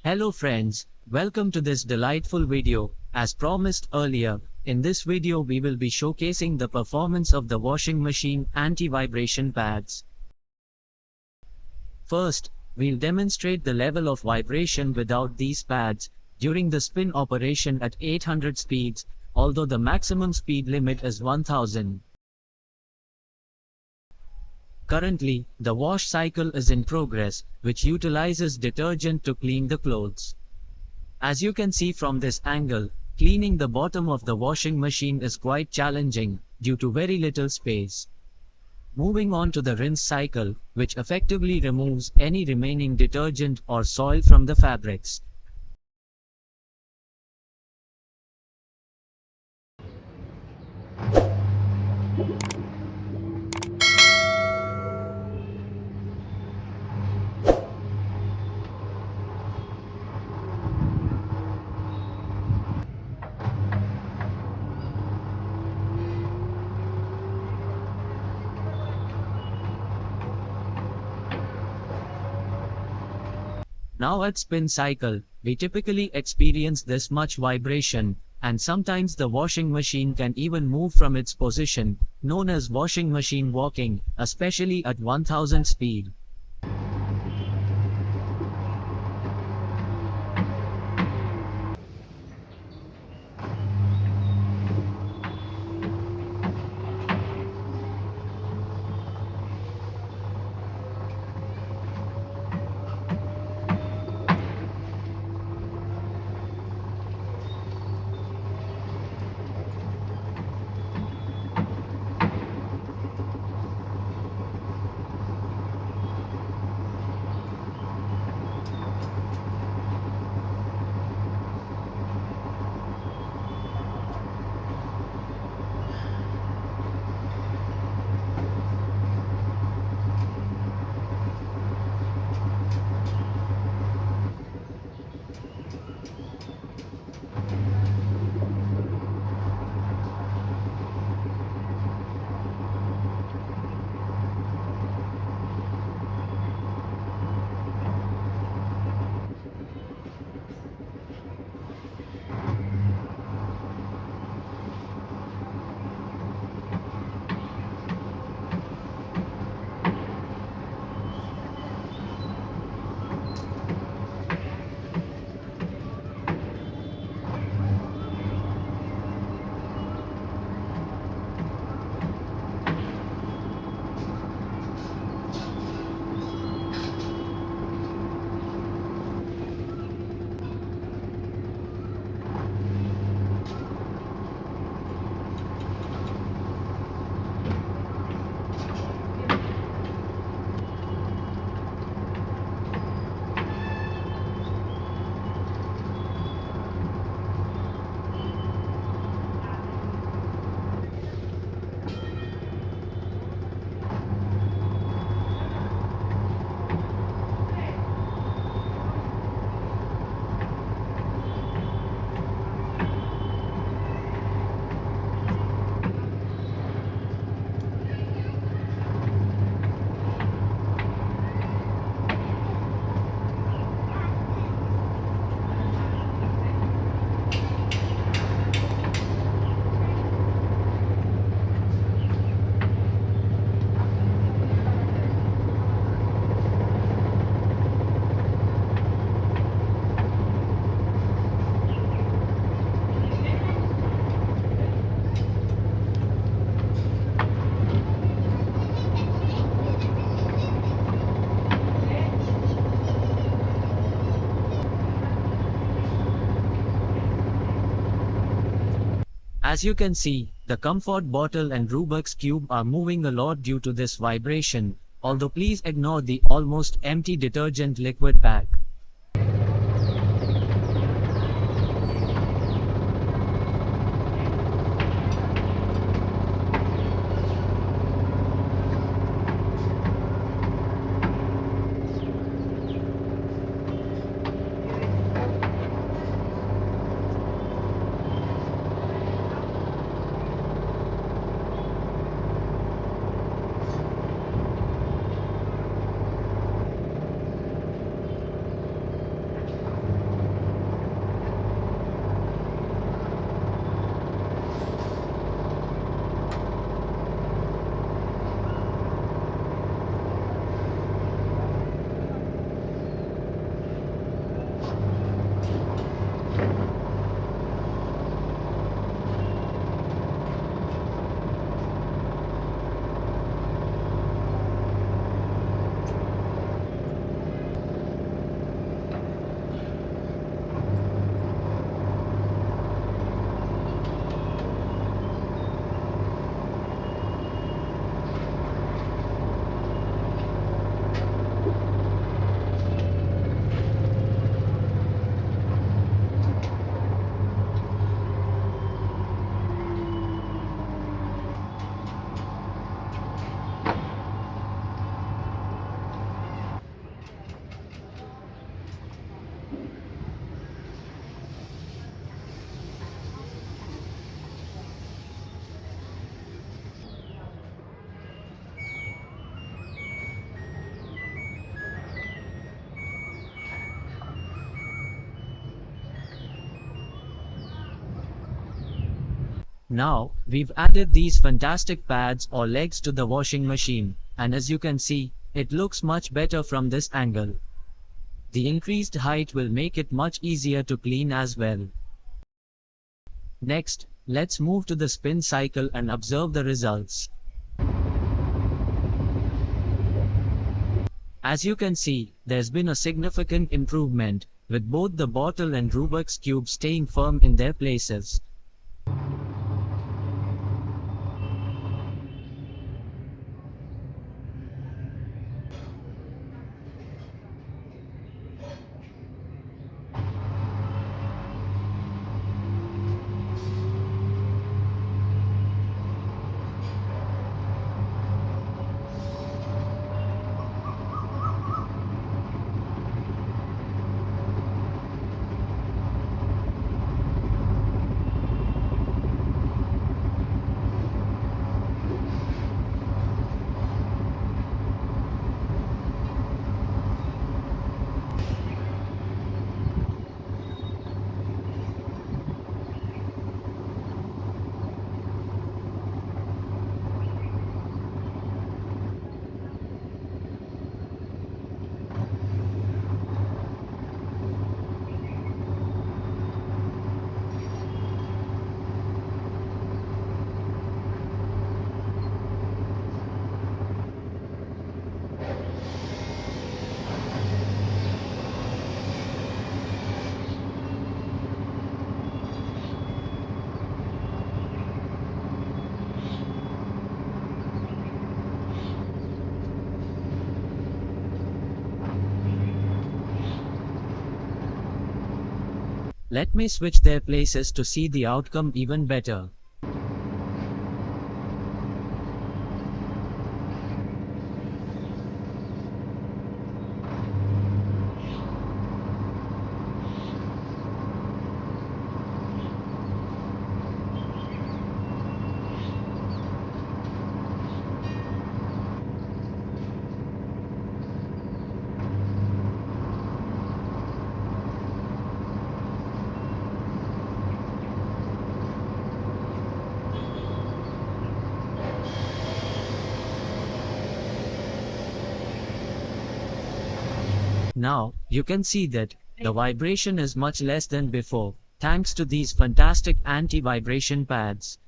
Hello friends, welcome to this delightful video. As promised earlier, in this video we will be showcasing the performance of the washing machine anti-vibration pads. First, we'll demonstrate the level of vibration without these pads during the spin operation at 800 speeds, although the maximum speed limit is 1000. Currently, the wash cycle is in progress, which utilizes detergent to clean the clothes. As you can see from this angle, cleaning the bottom of the washing machine is quite challenging, due to very little space. Moving on to the rinse cycle, which effectively removes any remaining detergent or soil from the fabrics. Now at spin cycle, we typically experience this much vibration, and sometimes the washing machine can even move from its position, known as washing machine walking, especially at 1000 speed. As you can see, the comfort bottle and Rubik's Cube are moving a lot due to this vibration, although please ignore the almost empty detergent liquid pack. Now, we've added these fantastic pads or legs to the washing machine, and as you can see, it looks much better from this angle. The increased height will make it much easier to clean as well. Next, let's move to the spin cycle and observe the results. As you can see, there's been a significant improvement, with both the bottle and Rubik's Cube staying firm in their places. Let me switch their places to see the outcome even better. Now, you can see that the vibration is much less than before, thanks to these fantastic anti-vibration pads.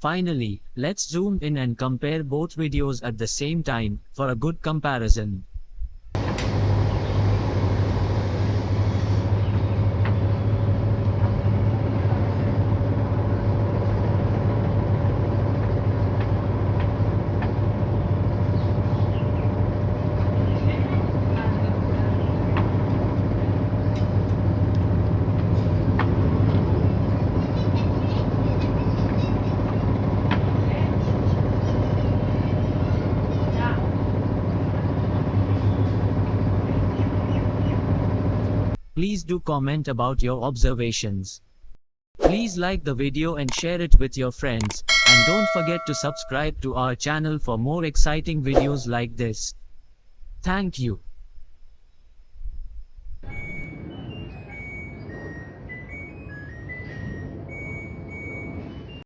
Finally, let's zoom in and compare both videos at the same time for a good comparison. Please do comment about your observations. Please like the video and share it with your friends, and don't forget to subscribe to our channel for more exciting videos like this. Thank you.